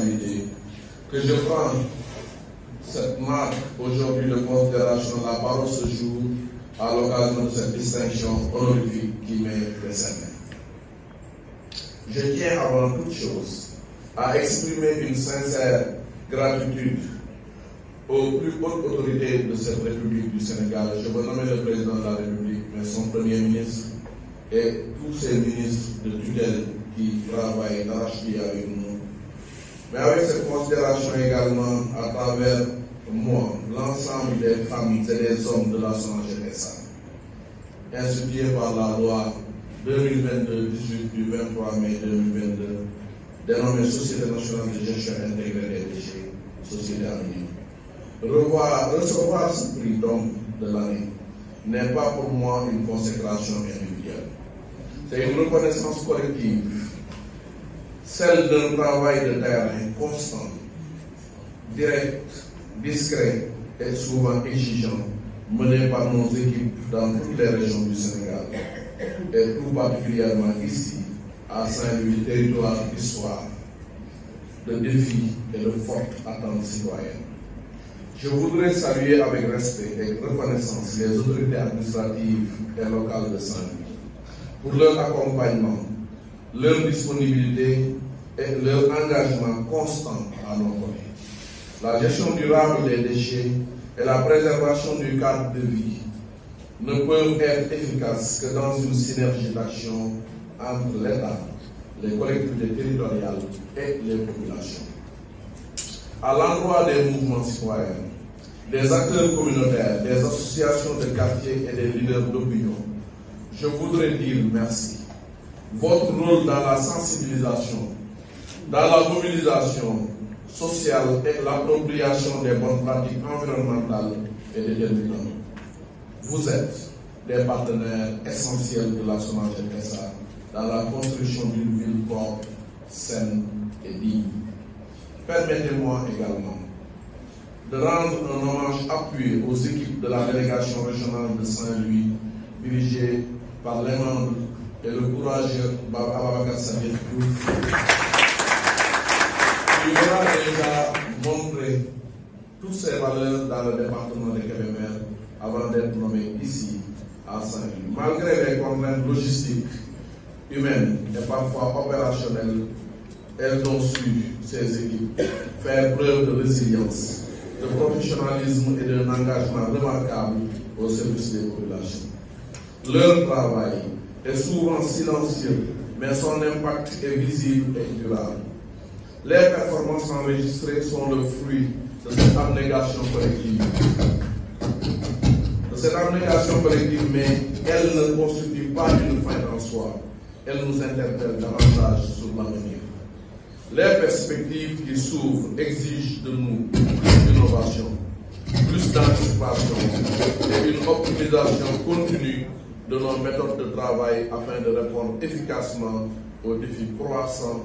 responsabilité que je prends cette marque aujourd'hui de considération. La parole se joue à l'occasion de cette distinction honorifique qui m'est décernée. Je tiens avant toute chose à exprimer une sincère gratitude aux plus hautes autorités de cette République du Sénégal. Je veux nommer le président de la République, mais son premier ministre et tous ces ministres de tutelle qui travaillent d'arrache-pied avec nous. Mais avec cette considération également à travers moi, l'ensemble des familles et des hommes de la SONAGED-SA, instituée par la loi 2022-18 du 23 mai 2022, dénommée Société nationale de gestion intégrée des déchets, Société anonyme. Recevoir ce prix d'homme de l'année n'est pas pour moi une consécration individuelle. C'est une reconnaissance collective, celle d'un travail de terrain constant, direct, discret et souvent exigeant, mené par nos équipes dans toutes les régions du Sénégal, et tout particulièrement ici, à Saint-Louis, territoire d'histoire, de défis et de fortes attentes citoyennes. Je voudrais saluer avec respect et reconnaissance les autorités administratives et locales de Saint-Louis pour leur accompagnement, leur disponibilité et leur engagement constant à nos côtés. La gestion durable des déchets et la préservation du cadre de vie ne peuvent être efficaces que dans une synergie d'action entre l'État, les collectivités territoriales et les populations. À l'endroit des mouvements citoyens, des acteurs communautaires, des associations de quartier et des leaders d'opinion, je voudrais dire merci. Votre rôle dans la sensibilisation, dans la mobilisation sociale et l'appropriation des bonnes pratiques environnementales est déterminant. Vous êtes des partenaires essentiels de la SONAGED-SA dans la construction d'une ville propre, saine et digne. Permettez-moi également de rendre un hommage appuyé aux équipes de la délégation régionale de Saint-Louis, dirigée par l'aimable et le courageux Ababacar Sadikh Diouf, qui aura déjà montré toutes ses valeurs dans le département de Kébémer avant d'être nommé ici à Saint-Louis. Malgré les contraintes logistiques, humaines et parfois opérationnelles, elles ont su, ces équipes, faire preuve de résilience, de professionnalisme et d'un engagement remarquable au service des populations. Leur travail est souvent silencieux, mais son impact est visible et durable. Les performances enregistrées sont le fruit de cette abnégation collective. Mais elle ne constitue pas une fin en soi. Elle nous interpelle davantage sur l'avenir. Les perspectives qui s'ouvrent exigent de nous plus d'innovation, plus d'anticipation et une optimisation continue de nos méthodes de travail afin de répondre efficacement aux défis croissants